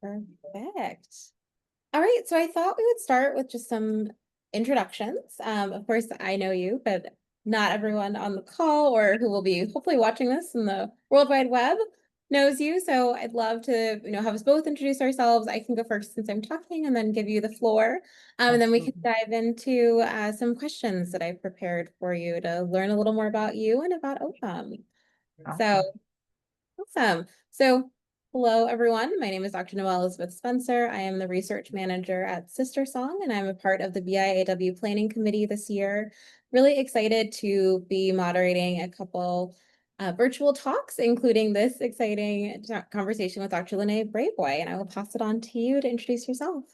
Perfect. All right, so I thought we would start with just some introductions. Of course, I know you, but not everyone on the call or who will be hopefully watching this in the World Wide Web knows you. So I'd love to, have us both introduce ourselves. I can go first since I'm talking and then give you the floor. And then we can Absolutely. dive into some questions that I've prepared for you to learn a little more about you and about OPAM. So Awesome. awesome. So, hello everyone. My name is Dr. Noelle Elizabeth Spencer. I am the research manager at Sister Song, and I'm a part of the BIAW planning committee this year. Really excited to be moderating a couple virtual talks, including this exciting conversation with Dr. Lynae Brayboy, and I will pass it on to you to introduce yourself.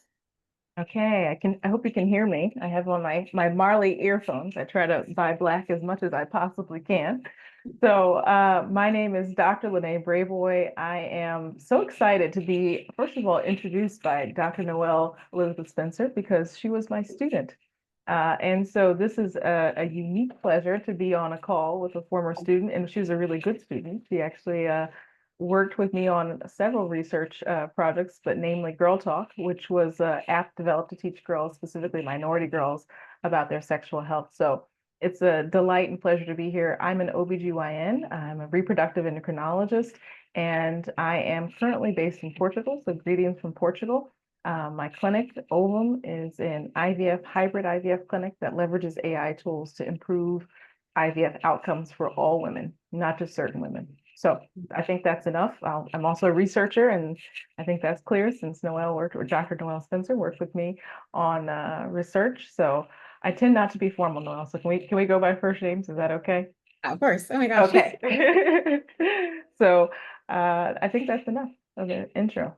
Okay, I hope you can hear me. I have on my Marley earphones. I try to buy black as much as I possibly can. So my name is Dr. Lynae Brayboy. I am so excited to be, first of all, introduced by Dr. Noelle Elizabeth Spencer because she was my student. And so this is a unique pleasure to be on a call with a former student, and she was a really good student. She actually worked with me on several research projects, but namely Girl Talk, which was an app developed to teach girls, specifically minority girls, about their sexual health. So it's a delight and pleasure to be here. I'm an OBGYN. I'm a reproductive endocrinologist, and I am currently based in Portugal, so greetings from Portugal. My clinic, Ovum, is an IVF, hybrid IVF clinic that leverages AI tools to improve IVF outcomes for all women, not just certain women. So I think that's enough. I'm also a researcher, and I think that's clear since Noelle worked, or Dr. Noelle Spencer worked with me on research. So I tend not to be formal, Noelle. So can we go by first names? Is that okay? Of course. Oh my gosh. Okay. So I think that's enough of an intro.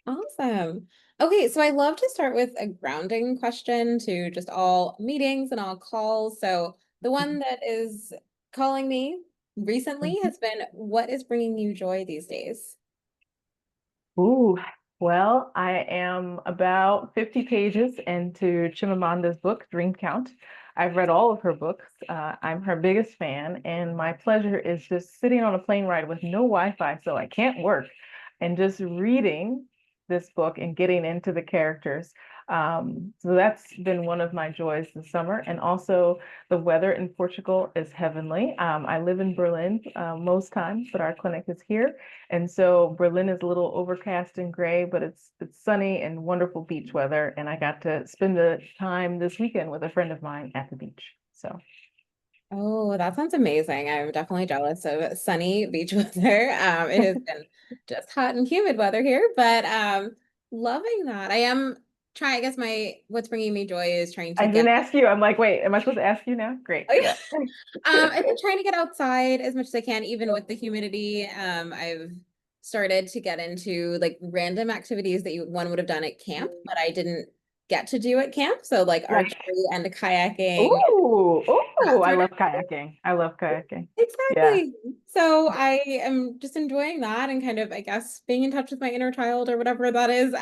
Awesome. Okay, so I love to start with a grounding question to just all meetings and all calls. So the one that is calling me recently Mhm. has been, what is bringing you joy these days? Ooh, well, I am about 50 pages into Chimamanda's book, Dream Count. I've read all of her books. I'm her biggest fan, and my pleasure is just sitting on a plane ride with no Wi-Fi, so I can't work, and just reading this book and getting into the characters. So that's been one of my joys this summer. And also, the weather in Portugal is heavenly. I live in Berlin most times, but our clinic is here. And so Berlin is a little overcast and gray, but it's sunny and wonderful beach weather. And I got to spend the time this weekend with a friend of mine at the beach. So Oh, that sounds amazing. I'm definitely jealous of sunny beach weather. It has been just hot and humid weather here, but loving that. I am trying, I guess what's bringing me joy is trying to I didn't get ask you. I'm like, wait, am I supposed to ask you now? Great. Yeah. I've been trying to get outside as much as I can, even with the humidity. I've started to get into like random activities that one would have done at camp, but I didn't get to do at camp. So like Right. archery and kayaking, Ooh, ooh, that I sort of love kayaking. I love kayaking. Yeah. exactly. So I am just enjoying that and kind of, I guess, being in touch with my inner child or whatever that is,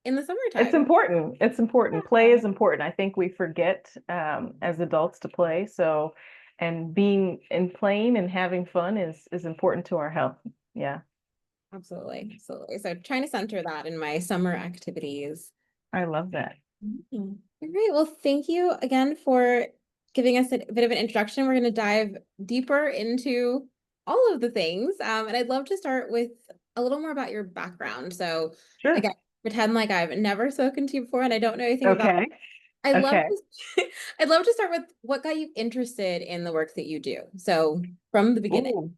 in the It's summertime. important. It's important. Play Yeah. is important. I think we forget as adults to play. So, and being in playing and having fun is important to our health. Yeah, Absolutely. Absolutely. So trying to center that in my summer activities. I love that. Mhm. All right. Well, thank you again for giving us a bit of an introduction. We're going to dive deeper into all of the things. And I'd love to start with a little more about your background. So, Sure. again, pretend like I've never spoken to you before and I don't know anything about. Okay. I love Okay. to, I'd love to start with what got you interested in the work that you do. So, from the beginning. Ooh.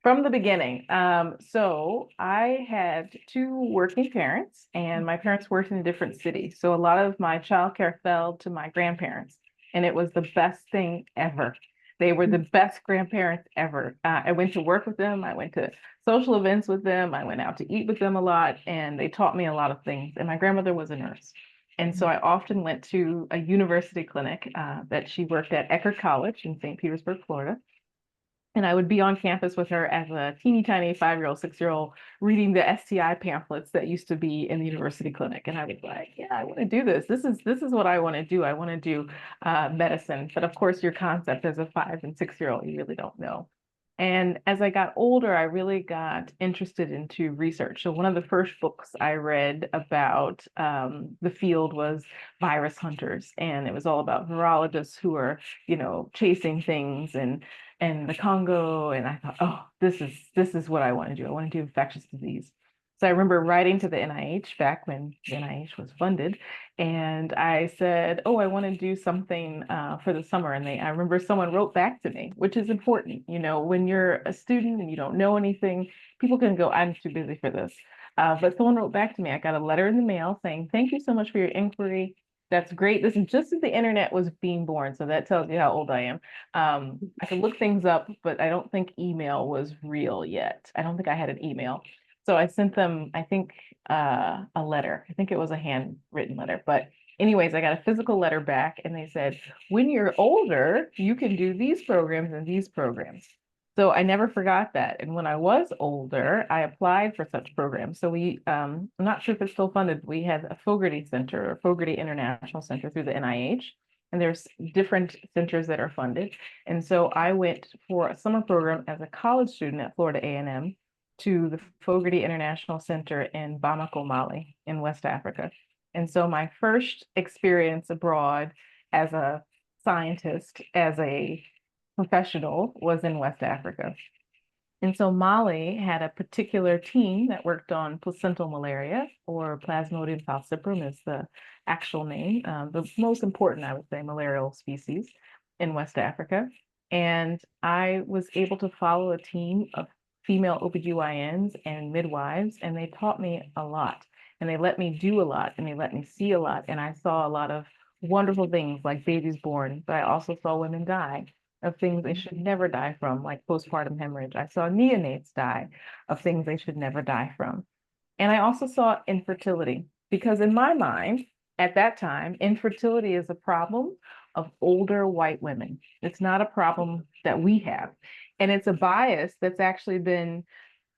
From the beginning. So I had two working parents, and my parents worked in different cities. So a lot of my childcare fell to my grandparents, and it was the best thing ever. They were the best grandparents ever. I went to work with them. I went to social events with them. I went out to eat with them a lot, and they taught me a lot of things. And my grandmother was a nurse. And so I often went to a university clinic that she worked at Eckerd College in St. Petersburg, Florida. And I would be on campus with her as a teeny tiny 5-year-old, 6-year-old, reading the STI pamphlets that used to be in the university clinic. And I was like, yeah, I want to do this. This is what I want to do. I want to do medicine. But of course, your concept as a 5 and 6-year-old, you really don't know. And as I got older, I really got interested into research. So one of the first books I read about the field was Virus Hunters, and it was all about virologists who are, chasing things and the Congo. And I thought, oh, this is what I want to do. I want to do infectious disease. So I remember writing to the NIH back when the NIH was funded, and I said, oh, I want to do something for the summer. And I remember someone wrote back to me, which is important. When you're a student and you don't know anything, people can go, I'm too busy for this. But someone wrote back to me. I got a letter in the mail saying, thank you so much for your inquiry. That's great. This is just as the internet was being born. So that tells you how old I am. I could look things up, but I don't think email was real yet. I don't think I had an email. So I sent them, I think, a letter. I think it was a handwritten letter. But anyways, I got a physical letter back and they said, when you're older, you can do these programs and these programs. So I never forgot that. And when I was older, I applied for such programs. So I'm not sure if it's still funded. We had a Fogarty Center or Fogarty International Center through the NIH. And there's different centers that are funded. And so I went for a summer program as a college student at Florida A&M to the Fogarty International Center in Bamako, Mali, in West Africa. And so my first experience abroad as a scientist, as a professional, was in West Africa. And so Mali had a particular team that worked on placental malaria, or Plasmodium falciparum is the actual name, the most important, I would say, malarial species in West Africa. And I was able to follow a team of female OBGYNs and midwives, and they taught me a lot. And they let me do a lot, and they let me see a lot. And I saw a lot of wonderful things like babies born, but I also saw women die of things they should never die from, like postpartum hemorrhage. I saw neonates die of things they should never die from. And I also saw infertility, because in my mind, at that time, infertility is a problem of older white women. It's not a problem that we have. And it's a bias that's actually been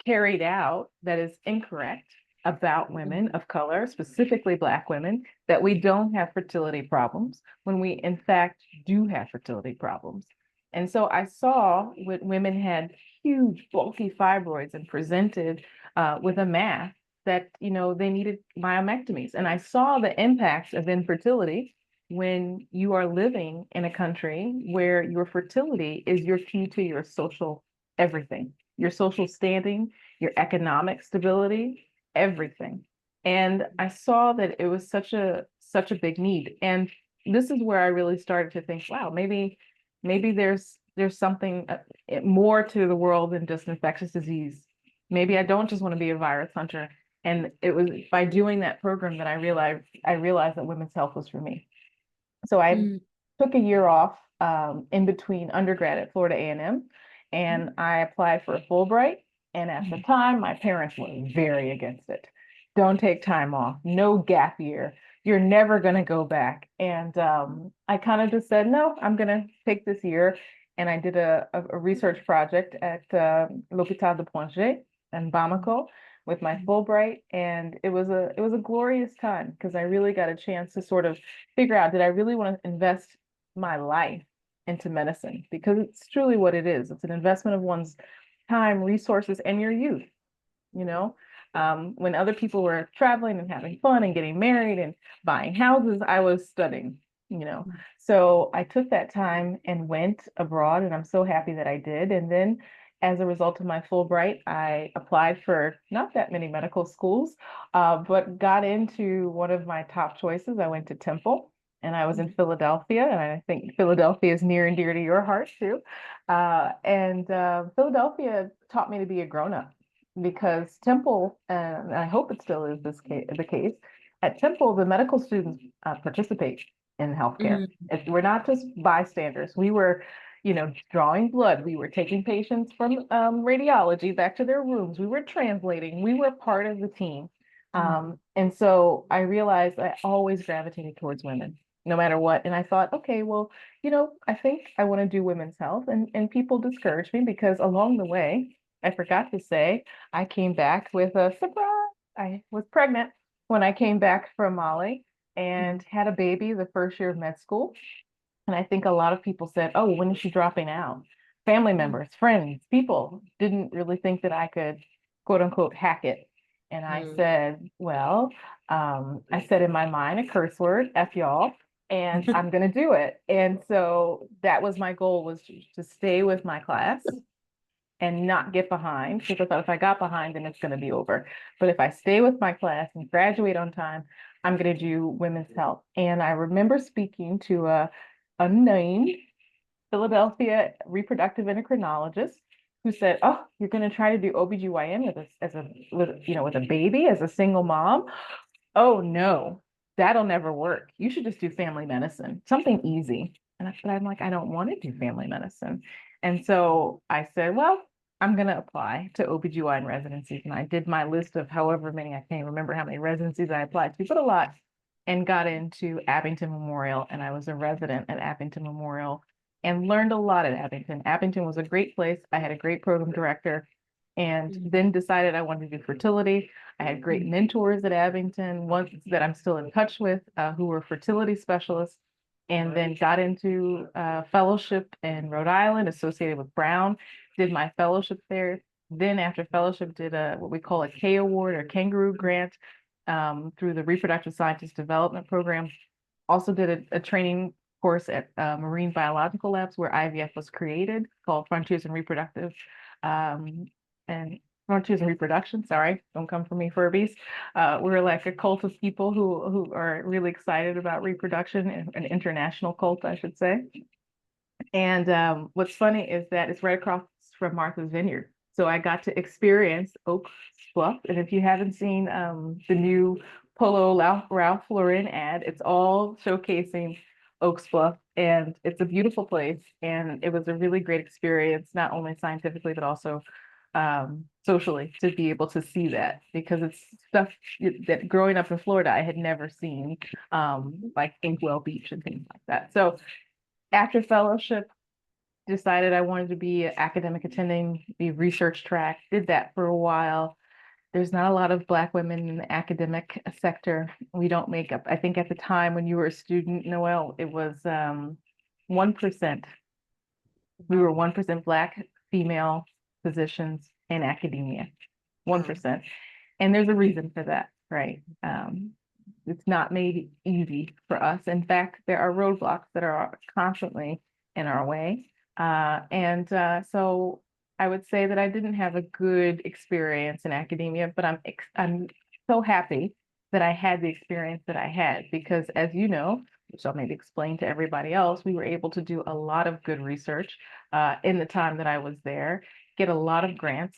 carried out that is incorrect about women of color, specifically Black women, that we don't have fertility problems when we, in fact, do have fertility problems. And so I saw when women had huge, bulky fibroids and presented with a mass that, they needed myomectomies. And I saw the impacts of infertility when you are living in a country where your fertility is your key to your social everything, your social standing, your economic stability, everything. And I saw that it was such a big need. And this is where I really started to think, wow, maybe there's something more to the world than just infectious disease. Maybe I don't just want to be a virus hunter. And it was by doing that program that I realized that women's health was for me. So I took a year off in between undergrad at Florida A&M, and I applied for a Fulbright. And at the time, my parents were very against it. Don't take time off, no gap year. You're never going to go back. And I kind of just said, no, I'm going to take this year. And I did a research project at l'Hôpital de Pointe in Bamako with my Fulbright, and it was a glorious time because I really got a chance to sort of figure out, did I really want to invest my life into medicine? Because it's truly what it is. It's an investment of one's time, resources, and your youth. When other people were traveling and having fun and getting married and buying houses, I was studying. So I took that time and went abroad, and I'm so happy that I did. And then as a result of my Fulbright, I applied for not that many medical schools, but got into one of my top choices. I went to Temple, and I was in Philadelphia, and I think Philadelphia is near and dear to your heart too. And Philadelphia taught me to be a grown-up, because Temple, and I hope it still is the case, at Temple, the medical students participate in healthcare. We're not just bystanders. We were drawing blood. We were taking patients from radiology back to their rooms. We were translating. We were part of the team. And so I realized I always gravitated towards women, no matter what. And I thought, okay, well, I think I want to do women's health. And people discouraged me because along the way, I forgot to say, I came back with a surprise. I was pregnant when I came back from Mali and had a baby the first year of med school. And I think a lot of people said, oh, when is she dropping out? family members, friends, people didn't really think that I could, quote unquote, hack it. And I Mm. said, well, I said in my mind a curse word, F y'all, and I'm going to do it. And so that was my goal, was to stay with my class and not get behind, because I thought if I got behind, then it's going to be over. But if I stay with my class and graduate on time, I'm going to do women's health. And I remember speaking to a unnamed Philadelphia reproductive endocrinologist who said, "Oh, you're going to try to do OBGYN with a baby as a single mom? Oh no, that'll never work. You should just do family medicine, something easy." But I'm like, I don't want to do family medicine. And so I said, well, I'm going to apply to OBGYN residencies. And I did my list of however many, I can't remember how many residencies I applied to, but a lot, and got into Abington Memorial. And I was a resident at Abington Memorial and learned a lot at Abington. Abington was a great place. I had a great program director, and then decided I wanted to do fertility. I had great mentors at Abington, ones that I'm still in touch with, who were fertility specialists, and then got into fellowship in Rhode Island associated with Brown, did my fellowship there. Then after fellowship, did what we call a K Award or Kangaroo Grant through the Reproductive Scientist Development Program. Also did a training course at Marine Biological Labs where IVF was created, called Frontiers in Reproductive and Frontiers in Reproduction. Sorry, don't come for me, Furbies. We're like a cult of people who are really excited about reproduction, an international cult, I should say. And what's funny is that it's right across from Martha's Vineyard. So I got to experience Oak Bluff. And if you haven't seen the new Polo Ralph Lauren ad, it's all showcasing Oaks Bluff. And it's a beautiful place. And it was a really great experience, not only scientifically, but also socially, to be able to see that, because it's stuff that growing up in Florida, I had never seen, like Inkwell Beach and things like that. So after fellowship, decided I wanted to be an academic attending the research track, did that for a while. There's not a lot of Black women in the academic sector. We don't make up. I think at the time when you were a student, Noelle, it was 1%. We were 1% Black female physicians in academia, 1%. And there's a reason for that, right? It's not made easy for us. In fact, there are roadblocks that are constantly in our way. So I would say that I didn't have a good experience in academia, but I'm so happy that I had the experience that I had, because as you know, which I'll maybe explain to everybody else, we were able to do a lot of good research in the time that I was there, get a lot of grants,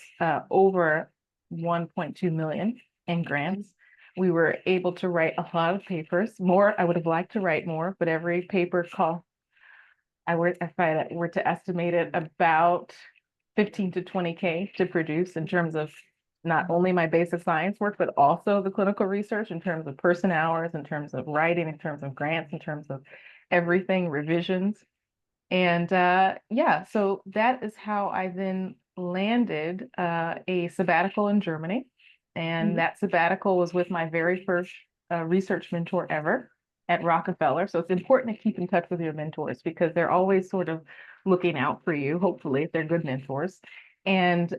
over 1.2 million in grants. We were able to write a lot of papers, more. I would have liked to write more, but every paper cost, if I were to estimate it, about 15 to 20K to produce, in terms of not only my basic science work, but also the clinical research, in terms of person hours, in terms of writing, in terms of grants, in terms of everything, revisions. And yeah, so that is how I then landed a sabbatical in Germany. And that sabbatical was with my very first research mentor ever at Rockefeller. So it's important to keep in touch with your mentors, because they're always sort of looking out for you, hopefully, if they're good mentors. And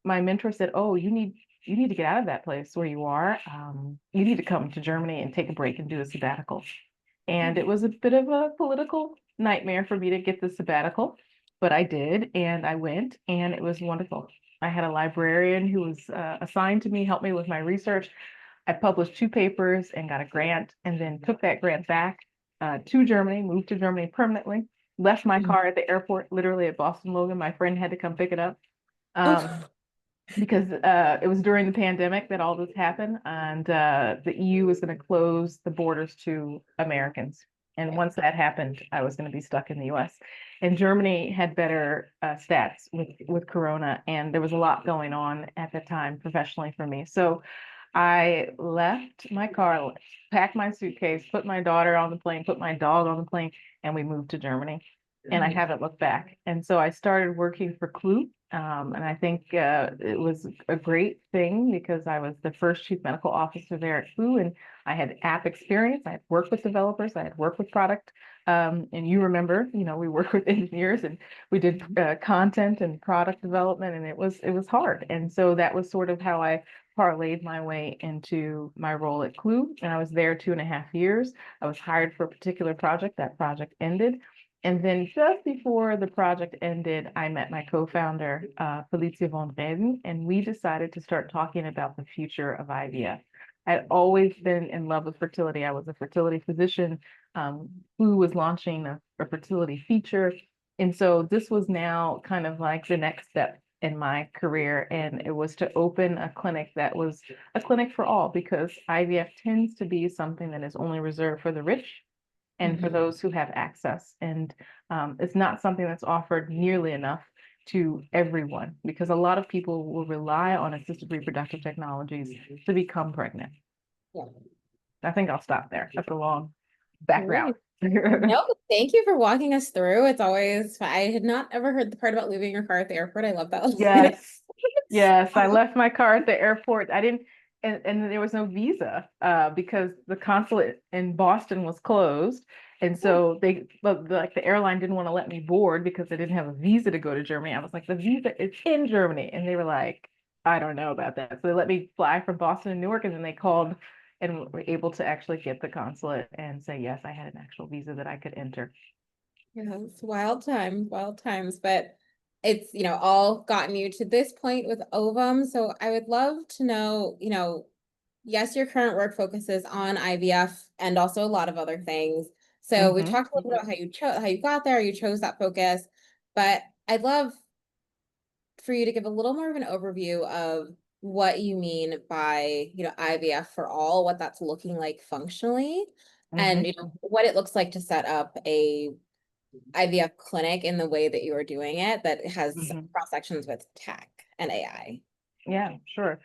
my mentor said, "Oh, you need to get out of that place where you are. You need to come to Germany and take a break and do a sabbatical." And it was a bit of a political nightmare for me to get the sabbatical, but I did, and I went, and it was wonderful. I had a librarian who was assigned to me, helped me with my research. I published 2 papers and got a grant, and then took that grant back to Germany, moved to Germany permanently, left my car at the airport, literally at Boston Logan. My friend had to come pick it up. Because it was during the pandemic that all this happened, and the EU was going to close the borders to Americans. And once that happened, I was going to be stuck in the US. And Germany had better stats with Corona, and there was a lot going on at the time professionally for me. So I left my car, packed my suitcase, put my daughter on the plane, put my dog on the plane, and we moved to Germany. and I haven't looked back. And so I started working for Clue. And I think it was a great thing because I was the first chief medical officer there at Clue, and I had app experience. I had worked with developers. I had worked with product. And you remember, we worked with engineers, and we did content and product development, and it was hard. And so that was sort of how I parlayed my way into my role at Clue. And I was there 2.5 years. I was hired for a particular project. That project ended. And then just before the project ended, I met my co-founder, Felicia von Reden, and we decided to start talking about the future of IVF. I'd always been in love with fertility. I was a fertility physician who was launching a fertility feature. And so this was now kind of like the next step in my career. And it was to open a clinic that was a clinic for all, because IVF tends to be something that is only reserved for the rich and for those who have access. And it's not something that's offered nearly enough to everyone, because a lot of people will rely on assisted reproductive technologies to become pregnant. Yeah. I think I'll stop there. That's a long background. No, thank you for walking us through. It's always, I had not ever heard the part about leaving your car at the airport. I love that. Yes. Yes, I left my car at the airport. I didn't, and there was no visa because the consulate in Boston was closed. And so like the airline didn't want to let me board because I didn't have a visa to go to Germany. I was like, the visa is in Germany. And they were like, I don't know about that. So they let me fly from Boston to Newark, and then they called and were able to actually get the consulate and say, yes, I had an actual visa that I could enter. Yeah, it's wild times, but it's, all gotten you to this point with ovum. So I would love to know, yes, your current work focuses on IVF and also a lot of other things. So we talked a little bit about how you got there, you chose that focus, but I'd love for you to give a little more of an overview of what you mean by, IVF for all, what that's looking like functionally, and what it looks like to set up a IVF clinic in the way that you are doing it that has cross sections with tech and AI. Yeah, sure.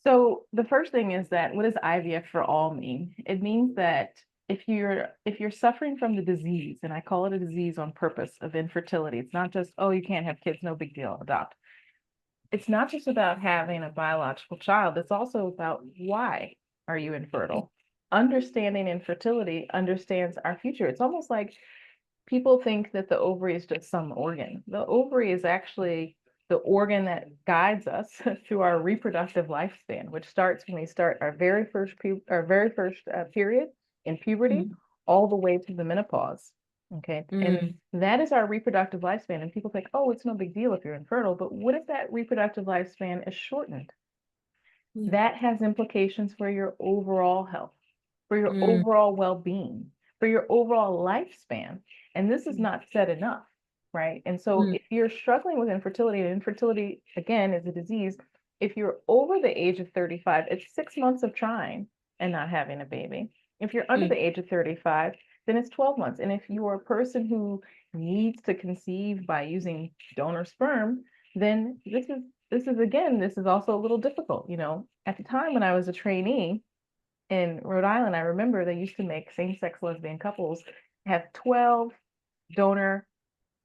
So the first thing is that, what does IVF for all mean? It means that if you're suffering from the disease, and I call it a disease on purpose, of infertility, it's not just, oh, you can't have kids, no big deal, adopt. It's not just about having a biological child, it's also about why are you infertile? Understanding infertility understands our future. It's almost like people think that the ovary is just some organ. The ovary is actually the organ that guides us through our reproductive lifespan, which starts when we start our very first period in puberty, all the way to the menopause. Okay. And that is our reproductive lifespan. And people think, oh, it's no big deal if you're infertile. But what if that reproductive lifespan is shortened? That has implications for your overall health, for your overall well-being, for your overall lifespan. And this is not said enough, right? And so if you're struggling with infertility, and infertility, again, is a disease, if you're over the age of 35, it's 6 months of trying and not having a baby. If you're under the age of 35, then it's 12 months. And if you're a person who needs to conceive by using donor sperm, then this is also a little difficult. At the time when I was a trainee in Rhode Island, I remember they used to make same-sex lesbian couples have 12 donor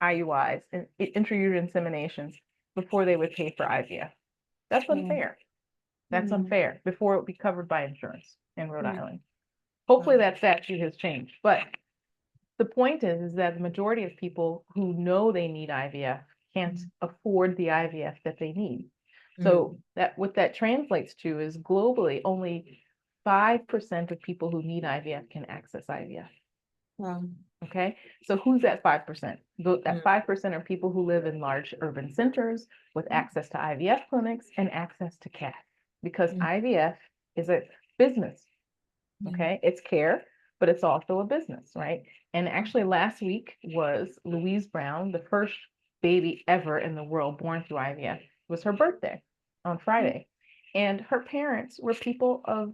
IUIs and intrauterine inseminations before they would pay for IVF. That's unfair. That's unfair before it would be covered by insurance in Rhode Island. Hopefully that statute has changed. But the point is that the majority of people who know they need IVF can't afford the IVF that they need. So what that translates to is globally only 5% of people who need IVF can access IVF. Wow. Okay, so who's that 5%? That 5% are people who live in large urban centers with access to IVF clinics and access to cash, because IVF is a business. Okay, it's care, but it's also a business, right? And actually last week was Louise Brown, the first baby ever in the world born through IVF. It was her birthday on Friday. And her parents were people of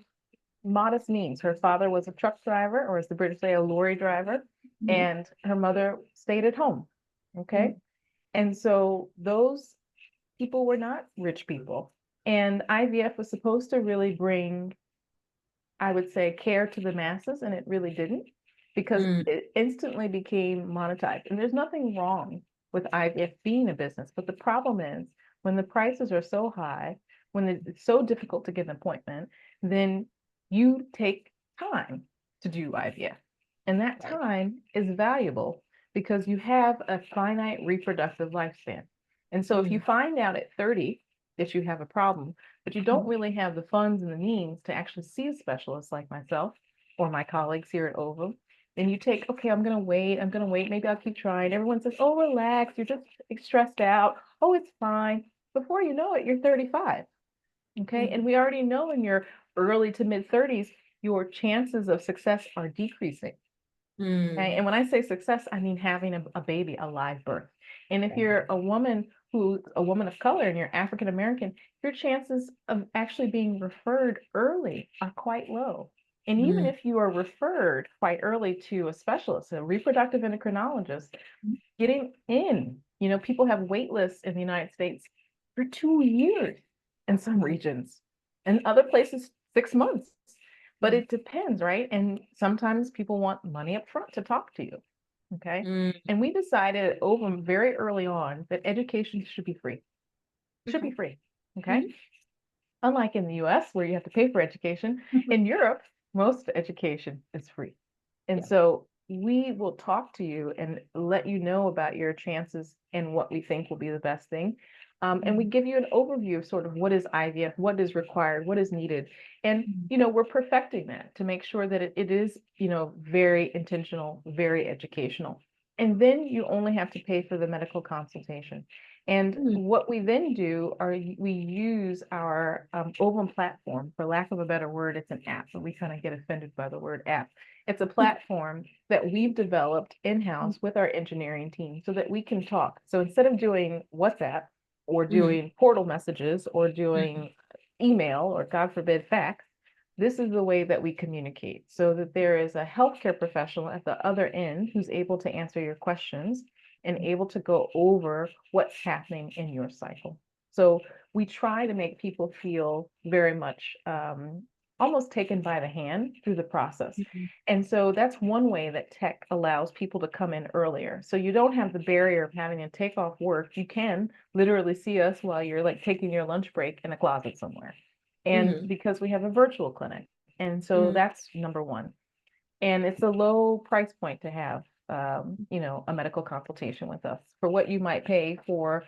modest means. Her father was a truck driver, or as the British say, a lorry driver, and her mother stayed at home. Okay. And so those people were not rich people. And IVF was supposed to really bring, I would say, care to the masses, and it really didn't. because Mm. it instantly became monetized. And there's nothing wrong with IVF being a business, but the problem is when the prices are so high, when it's so difficult to get an appointment, then you take time to do IVF. And that Right. time is valuable because you have a finite reproductive lifespan. And so if you Mm. find out at 30 that you have a problem, but you don't really have the funds and the means to actually see a specialist like myself or my colleagues here at Ovum, then you take, okay, I'm going to wait, maybe I'll keep trying. Everyone says, oh, relax, you're just stressed out. Oh, it's fine. Before you know it, you're 35. Okay. And Mm. we already know in your early to mid 30s, your chances of success are decreasing. Okay. Mm. And when I say success, I mean having a baby, a live birth. And if you're a woman who's a woman of color and you're African American, your chances of actually being referred early are quite low. And even Mm. if you are referred quite early to a specialist, a reproductive endocrinologist, getting in, people have wait lists in the United States for 2 years in some regions, and other places 6 months. But Mm. it depends, right? And sometimes people want money up front to talk to you. Okay. Mm. And we decided at Ovum very early on that education should be free. Should be Okay. free. Okay. Mhm. Unlike in the US where you have to pay for education, Mhm. in Europe, most education is free. And Yeah. so we will talk to you and let you know about your chances and what we think will be the best thing. And we Mm. give you an overview of sort of what is IVF, what is required, what is needed. And, Mm. we're perfecting that to make sure that it is, very intentional, very educational. And then you only have to pay for the medical consultation. And Mm. what we then do are we use our Ovum platform, for lack of a better word, it's an app, but we kind of get offended by the word app. It's a platform that we've developed in-house with our engineering team so that we can talk. So instead of doing WhatsApp or Mm. doing portal messages or Mm. doing email or God forbid fax, this is the way that we communicate so that there is a healthcare professional at the other end who's able to answer your questions and able to go over what's happening in your cycle. So we try to make people feel very much almost taken by the hand through the process. Mm. And so that's one way that tech allows people to come in earlier. So you don't have the barrier of having to take off work. You can literally see us while you're like taking your lunch break in a closet somewhere. And Mm. because we have a virtual clinic. And so Mm. that's number one. And it's a low price point to have, a medical consultation with us for what you might pay for.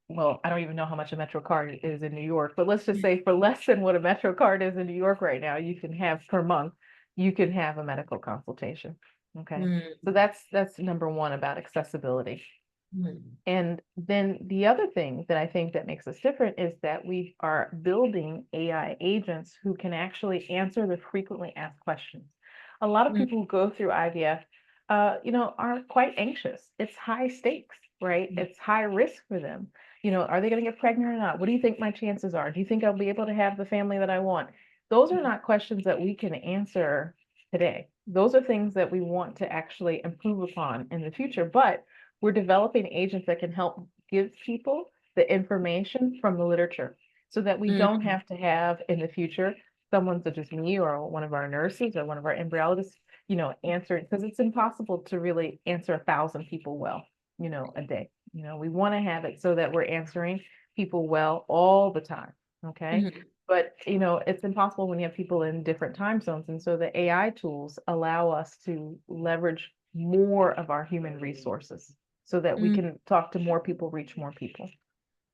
Well, I don't even know how much a Metro card is in New York, but let's just say for less than what a Metro card is in New York right now, you can have per month, you can have a medical consultation. Okay. So Mm. that's number one about accessibility. Mm. And then the other thing that I think that makes us different is that we are building AI agents who can actually answer the frequently asked questions. A lot of Mm. people who go through IVF, are quite anxious. It's high stakes, right? It's high risk for them. Are they going to get pregnant or not? What do you think my chances are? Do you think I'll be able to have the family that I want? Those are not questions that we can answer today. Those are things that we want to actually improve upon in the future. But we're developing agents that can help give people the information from the literature so that we don't Mm. have to have in the future someone such as me or one of our nurses or one of our embryologists, answering because it's impossible to really answer 1,000 people well, a day. We want to have it so that we're answering people well all the time. Okay. Mm. But it's impossible when you have people in different time zones. And so the AI tools allow us to leverage more of our human resources so that we Mm. can talk to more people, reach more people.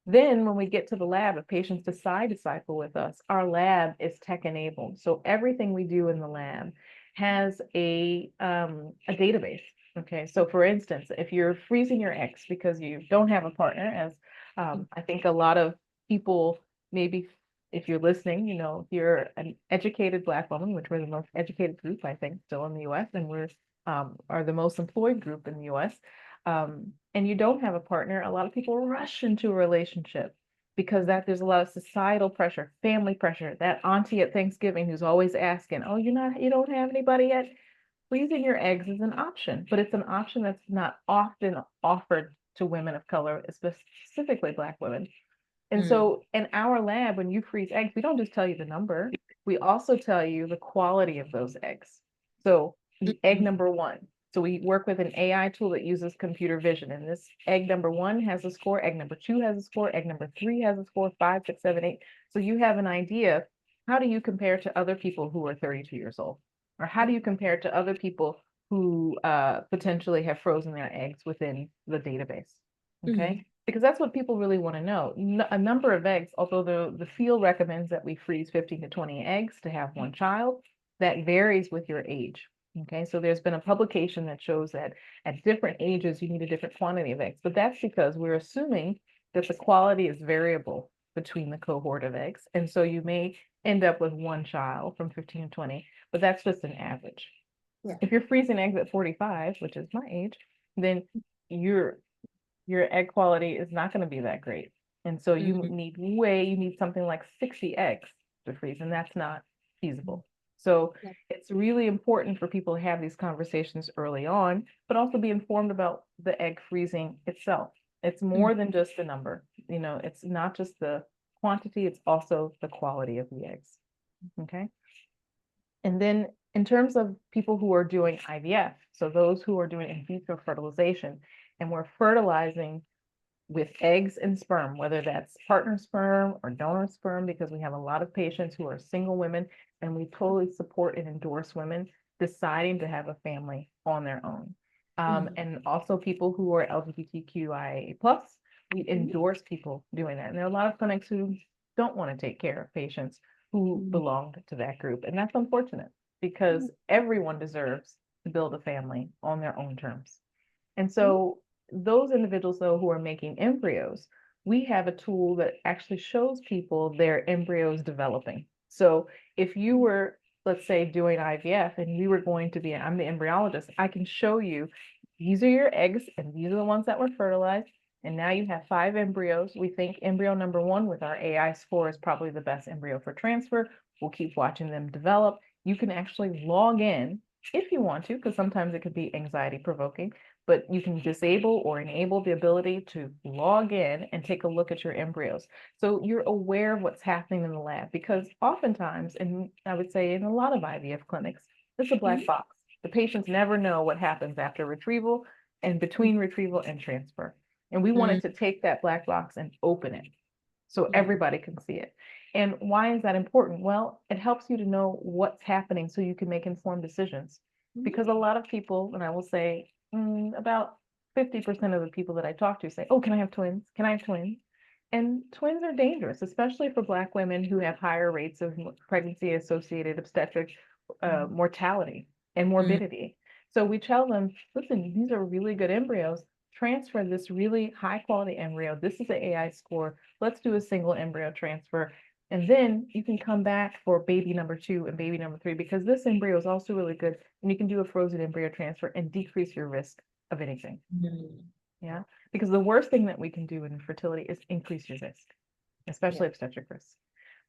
Then when we get to the lab, if patients decide to cycle with us, our lab is tech enabled. So everything we do in the lab has a database. Okay, so for instance, if you're freezing your eggs because you don't have a partner, as I think a lot of people, maybe if you're listening, if you're an educated Black woman, which we're the most educated group, I think, still in the US, and we're are the most employed group in the US, and you don't have a partner, a lot of people rush into a relationship because there's a lot of societal pressure, family pressure, that auntie at Thanksgiving who's always asking, oh, you don't have anybody yet? Freezing your eggs is an option, but it's an option that's not often offered to women of color, specifically Black women. And Mm. so in our lab, when you freeze eggs, we don't just tell you the number, we also tell you the quality of those eggs. So egg number one. So we work with an AI tool that uses computer vision, and this egg number one has a score, egg number two has a score, egg number three has a score, 5, 6, 7, 8. So you have an idea, how do you compare to other people who are 32 years old? Or how do you compare to other people who potentially have frozen their eggs within the database? Okay. Because that's what people really want to know. A number of eggs, although the field recommends that we freeze 15 to 20 eggs to have one child, that varies with your age. Okay, so there's been a publication that shows that at different ages, you need a different quantity of eggs, but that's because we're assuming that the quality is variable between the cohort of eggs. And so you may end up with one child from 15 to 20, but that's just an average. Yeah. If you're freezing eggs at 45, which is my age, then your egg quality is not going to be that great. And so you need something like 60 eggs to freeze, and that's not feasible. So it's really important for people to have these conversations early on, but also be informed about the egg freezing itself. It's more than just a number. You know, it's not just the quantity, it's also the quality of the eggs. Okay. And then in terms of people who are doing IVF, so those who are doing in vitro fertilization, and we're fertilizing with eggs and sperm, whether that's partner sperm or donor sperm, because we have a lot of patients who are single women, and we totally support and endorse women deciding to have a family on their own. And also people who are LGBTQIA+, we endorse people doing that. And there are a lot of clinics who don't want to take care of patients who belong to that group. And that's unfortunate because everyone deserves to build a family on their own terms. And so those individuals, though, who are making embryos, we have a tool that actually shows people their embryos developing. So if you were, let's say, doing IVF and we were going to be, I'm the embryologist, I can show you, these are your eggs and these are the ones that were fertilized. And now you have 5 embryos. We think embryo number 1 with our AI score is probably the best embryo for transfer. We'll keep watching them develop. You can actually log in if you want to, because sometimes it could be anxiety provoking, but you can disable or enable the ability to log in and take a look at your embryos. So you're aware of what's happening in the lab, because oftentimes, and I would say in a lot of IVF clinics, it's a black box. The patients never know what happens after retrieval and between retrieval and transfer. And we wanted to take that black box and open it so everybody can see it. And why is that important? Well, it helps you to know what's happening so you can make informed decisions. Because a lot of people, and I will say about 50% of the people that I talk to say, oh, can I have twins? Can I have twins? And twins are dangerous, especially for Black women who have higher rates of pregnancy-associated obstetric mortality and morbidity. So we tell them, listen, these are really good embryos. Transfer this really high quality embryo. This is the AI score. Let's do a single embryo transfer. And then you can come back for baby number 2 and baby number 3, because this embryo is also really good. And you can do a frozen embryo transfer and decrease your risk of anything. Yeah. Because the worst thing that we can do in infertility is increase your risk, especially obstetric risk.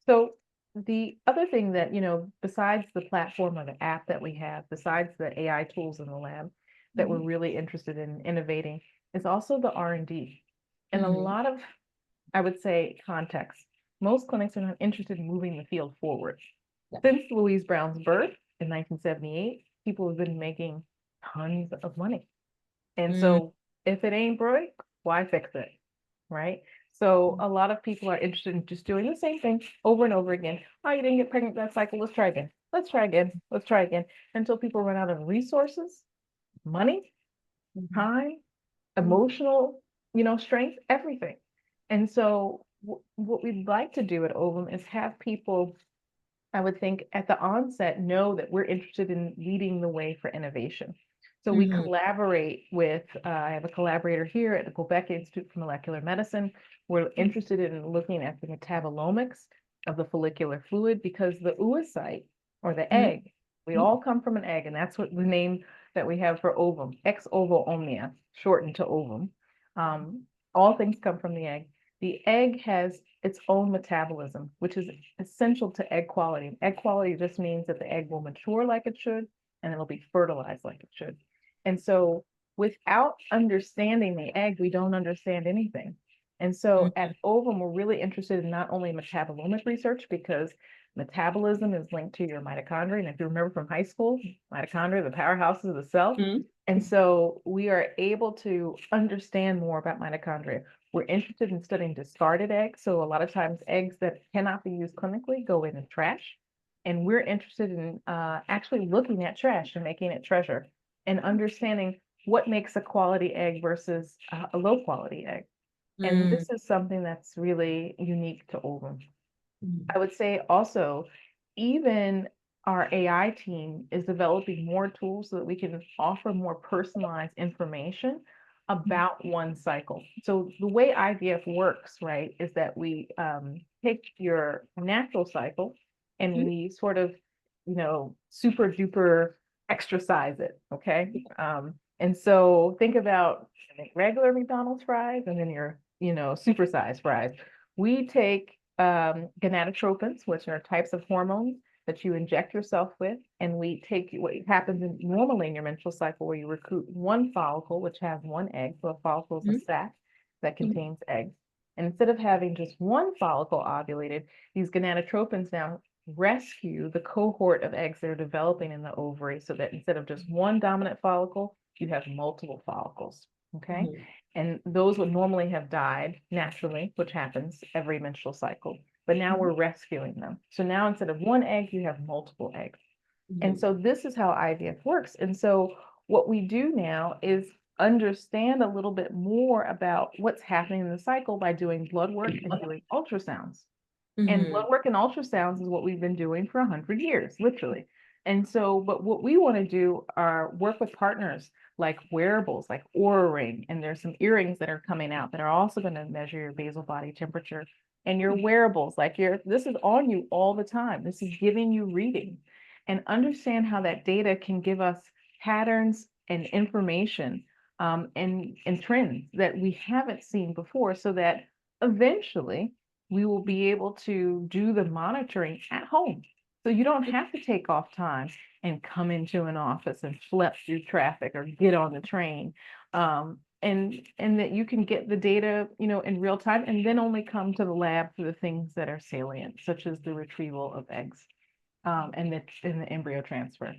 So the other thing that, you know, besides the platform or the app that we have, besides the AI tools in the lab that we're really interested in innovating, is also the R&D. And a lot of, I would say, context. Most clinics are not interested in moving the field forward. Since Louise Brown's birth in 1978, people have been making tons of money. And so if it ain't broke, why fix it? Right? So a lot of people are interested in just doing the same thing over and over again. Oh, you didn't get pregnant that cycle. Let's try again. Let's try again. Let's try again, until people run out of resources, money, time, emotional, you know, strength, everything. And so what we'd like to do at Ovum is have people, I would think, at the onset know that we're interested in leading the way for innovation. So we collaborate with, I have a collaborator here at the Quebec Institute for Molecular Medicine. We're interested in looking at the metabolomics of the follicular fluid, because the oocyte, or the egg, we all come from an egg, and that's what the name that we have for ovum, ex ovo omnia, shortened to ovum. All things come from the egg. The egg has its own metabolism, which is essential to egg quality. Egg quality just means that the egg will mature like it should, and it'll be fertilized like it should. And so without understanding the egg, we don't understand anything. And so Mhm. at Ovum, we're really interested in not only metabolomic research, because metabolism is linked to your mitochondria. And if you remember from high school, mitochondria, the powerhouses of the cell. Mhm. And so we are able to understand more about mitochondria. We're interested in studying discarded eggs. So a lot of times eggs that cannot be used clinically go in the trash. And we're interested in actually looking at trash and making it treasure and understanding what makes a quality egg versus a low quality egg. And Mm. this is something that's really unique to Ovum. Mhm. I would say also, even our AI team is developing more tools so that we can offer more personalized information about one cycle. So the way IVF works, right, is that we take your natural cycle and Mhm. we sort of, super duper exercise it, okay? And so think about regular McDonald's fries and then your, supersized fries. We take gonadotropins, which are types of hormones that you inject yourself with, and we take what happens normally in your menstrual cycle, where you recruit one follicle, which has one egg. So a follicle is a sac that Mhm. contains eggs. And instead of having just one follicle ovulated, these gonadotropins now rescue the cohort of eggs that are developing in the ovary, so that instead of just one dominant follicle, you have multiple follicles. Okay. Mhm. And those would normally have died naturally, which happens every menstrual cycle. But now Mhm. we're rescuing them. So now instead of one egg, you have multiple eggs. And Mhm. so this is how IVF works. And so what we do now is understand a little bit more about what's happening in the cycle by doing blood work and doing ultrasounds. And blood Mhm. work and ultrasounds is what we've been doing for 100 years, literally. And so, but what we want to do are work with partners like wearables, like Oura Ring, and there's some earrings that are coming out that are also going to measure your basal body temperature, and your wearables, like this is on you all the time. This is giving you reading, and understand how that data can give us patterns and information, and trends that we haven't seen before, so that eventually we will be able to do the monitoring at home. So you don't have to take off time and come into an office and flip through traffic or get on the train. And that you can get the data, in real time, and then only come to the lab for the things that are salient, such as the retrieval of eggs, and the embryo transfer.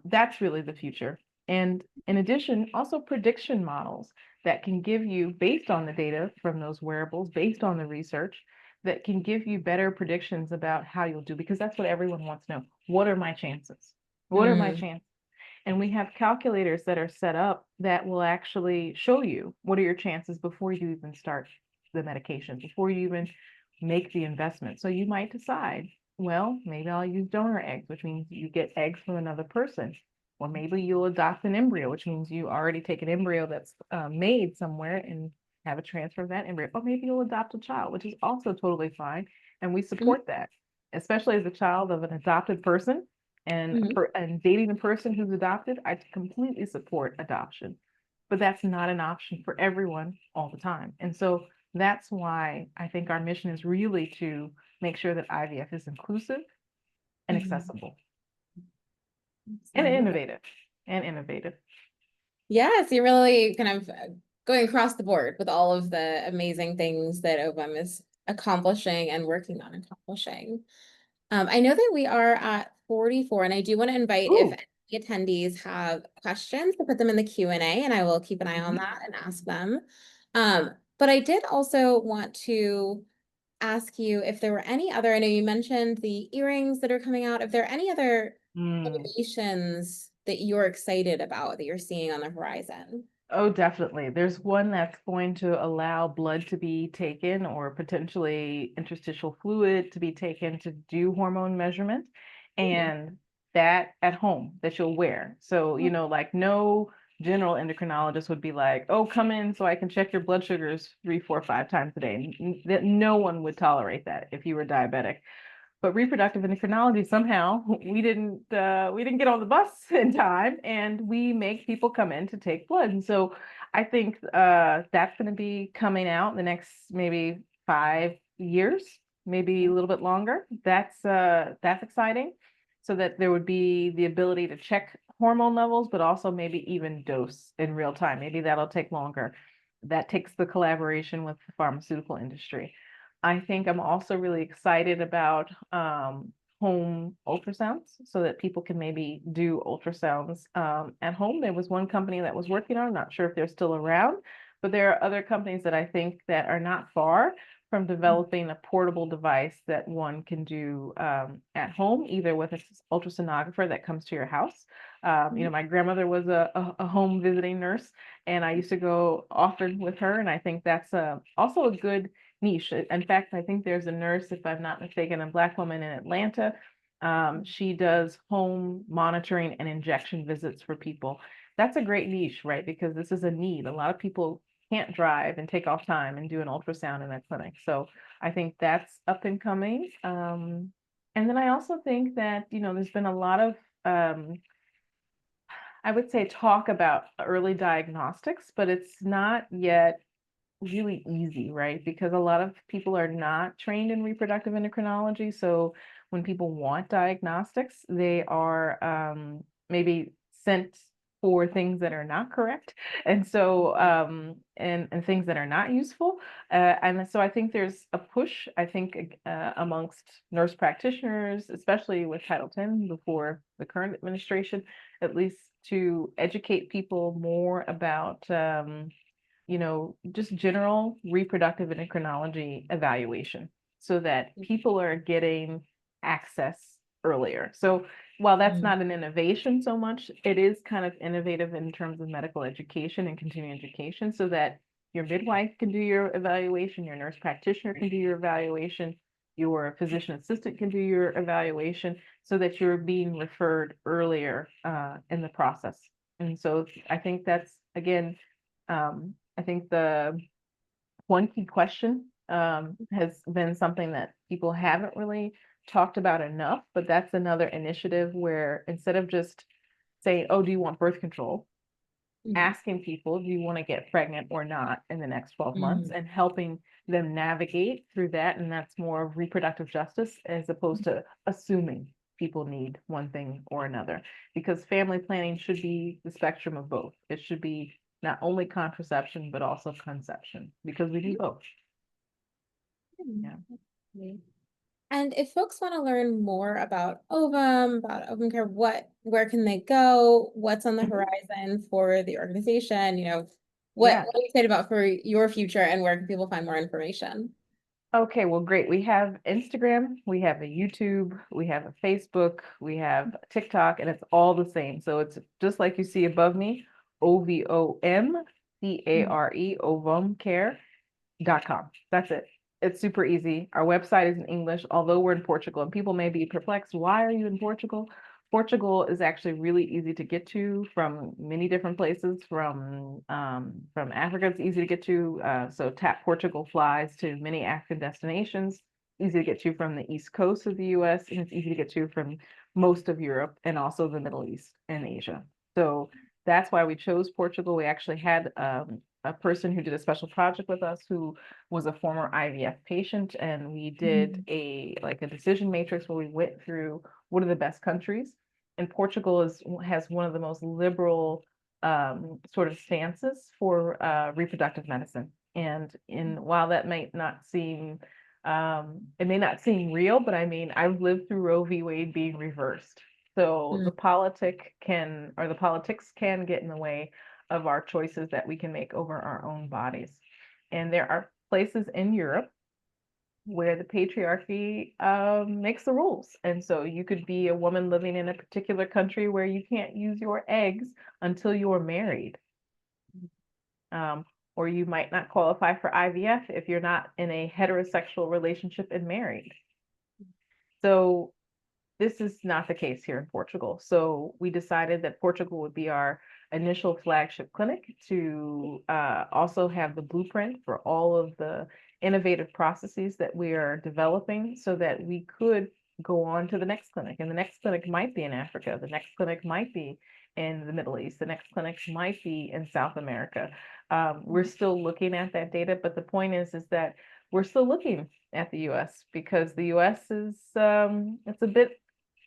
That's really the future. And in addition, also prediction models that can give you, based on the data from those wearables, based on the research, that can give you better predictions about how you'll do, because that's what everyone wants to know. What are my chances? What are my Mhm. chances? And we have calculators that are set up that will actually show you what are your chances before you even start the medication, before you even make the investment. So you might decide, well, maybe I'll use donor eggs, which means you get eggs from another person. Or maybe you'll adopt an embryo, which means you already take an embryo that's made somewhere and have a transfer of that embryo. Or maybe you'll adopt a child, which is also totally fine. And we Mhm. support that, especially as a child of an adopted person and Mhm. and dating a person who's adopted. I completely support adoption, but that's not an option for everyone all the time. And so that's why I think our mission is really to make sure that IVF is inclusive and Mhm. accessible and Absolutely. innovative and innovative. Yes, you're really kind of going across the board with all of the amazing things that OVM is accomplishing and working on accomplishing. I know that we are at 44, and I do want to invite, if Ooh. any attendees have questions, to put them in the Q&A, and I will keep an eye on Mhm. that and ask them. But I did also want to ask you if there were any other, I know you mentioned the earrings that are coming out, if there are any other Mm. innovations that you're excited about that you're seeing on the horizon. Oh, definitely. There's one that's going to allow blood to be taken, or potentially interstitial fluid to be taken to do hormone measurement, Mhm. and that at home that you'll wear. So, like no general endocrinologist would be like, oh, come in so I can check your blood sugars 3, 4, 5 times a day. That no one would tolerate that if you were diabetic. But reproductive endocrinology, somehow we didn't get on the bus in time, and we make people come in to take blood. And so I think that's going to be coming out in the next maybe 5 years, maybe a little bit longer. That's exciting, so that there would be the ability to check hormone levels, but also maybe even dose in real time. Maybe that'll take longer. that takes the collaboration with the pharmaceutical industry. I think I'm also really excited about home ultrasounds so that people can maybe do ultrasounds at home. There was one company that was working on, I'm not sure if they're still around, but there are other companies that I think that are not far from developing a portable device that one can do at home, either with an ultrasonographer that comes to your house. You know, my grandmother was a home visiting nurse, and I used to go often with her, and I think that's also a good niche. In fact, I think there's a nurse, if I'm not mistaken, a Black woman in Atlanta. She does home monitoring and injection visits for people. That's a great niche, right? Because this is a need. A lot of people can't drive and take off time and do an ultrasound in a clinic. So I think that's up and coming. And then I also think that, you know, there's been a lot of, I would say, talk about early diagnostics, but it's not yet really easy, right? Because a lot of people are not trained in reproductive endocrinology. So when people want diagnostics, they are maybe sent for things that are not correct. And so, and things that are not useful. And so I think there's a push, I think, amongst nurse practitioners, especially with Title X before the current administration, at least to educate people more about you know, just general reproductive endocrinology evaluation so that people are getting access earlier. So while that's not an innovation so much, it is kind of innovative in terms of medical education and continuing education so that your midwife can do your evaluation, your nurse practitioner can do your evaluation, your physician assistant can do your evaluation so that you're being referred earlier in the process. And so I think that's, again, I think the one key question has been something that people haven't really talked about enough, but that's another initiative where instead of just saying, oh, do you want birth control? Asking people, do you want to get pregnant or not in the next 12 months and helping them navigate through that. And that's more of reproductive justice as opposed to assuming people need one thing or another, because family planning should be the spectrum of both. It should be not only contraception, but also conception, because we need both. Yeah. And if folks want to learn more about about Ovomcare, where can they go? What's on the horizon for the organization? You know, Yeah. what are you excited about for your future and where can people find more information? Okay, well, great. We have Instagram, we have a YouTube, we have a Facebook, we have TikTok, and it's all the same. So it's just like you see above me, Ovomcare, Ovomcare.com. That's it. It's super easy. Our website is in English, although we're in Portugal, and people may be perplexed. Why are you in Portugal? Portugal is actually really easy to get to from many different places. From Africa, it's easy to get to. So Tap Portugal flies to many African destinations. Easy to get to from the East Coast of the US, and it's easy to get to from most of Europe and also the Middle East and Asia. So that's why we chose Portugal. We actually had a person who did a special project with us who was a former IVF patient, and we did a decision matrix where we went through what are the best countries. And Portugal has one of the most liberal sort of stances for reproductive medicine. And while that might not seem it may not seem real, but I mean, I've lived through Roe v. Wade being reversed. So the politics can get in the way of our choices that we can make over our own bodies. And there are places in Europe where the patriarchy makes the rules. And so you could be a woman living in a particular country where you can't use your eggs until you're married. Or you might not qualify for IVF if you're not in a heterosexual relationship and married. So this is not the case here in Portugal. So we decided that Portugal would be our initial flagship clinic to also have the blueprint for all of the innovative processes that we are developing so that we could go on to the next clinic. And the next clinic might be in Africa. The next clinic might be in the Middle East. The next clinic might be in South America. We're still looking at that data, but the point is that we're still looking at the US because the US is it's a bit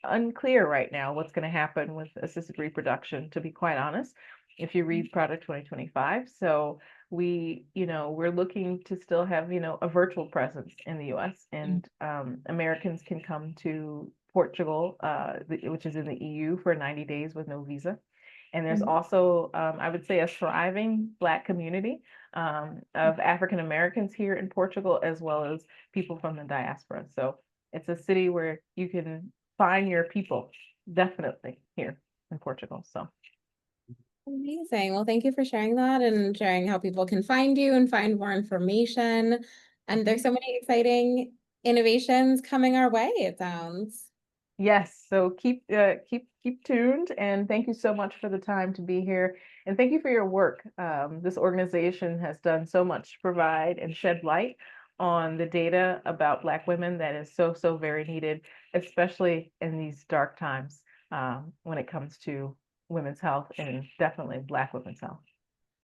unclear right now what's going to happen with assisted reproduction, to be quite honest, if you read Product 2025. So we're looking to still have, a virtual presence in the US, and Americans can come to Portugal, which is in the EU, for 90 days with no visa. And there's also, I would say, a thriving Black community of African Americans here in Portugal, as well as people from the diaspora. So it's a city where you can find your people, definitely here in Portugal. So Amazing. Well, thank you for sharing that and sharing how people can find you and find more information. And there's so many exciting innovations coming our way, it sounds. yes, so keep tuned, and thank you so much for the time to be here, and thank you for your work. This organization has done so much to provide and shed light on the data about Black women that is so very needed, especially in these dark times when it comes to women's health, and definitely Black women's health.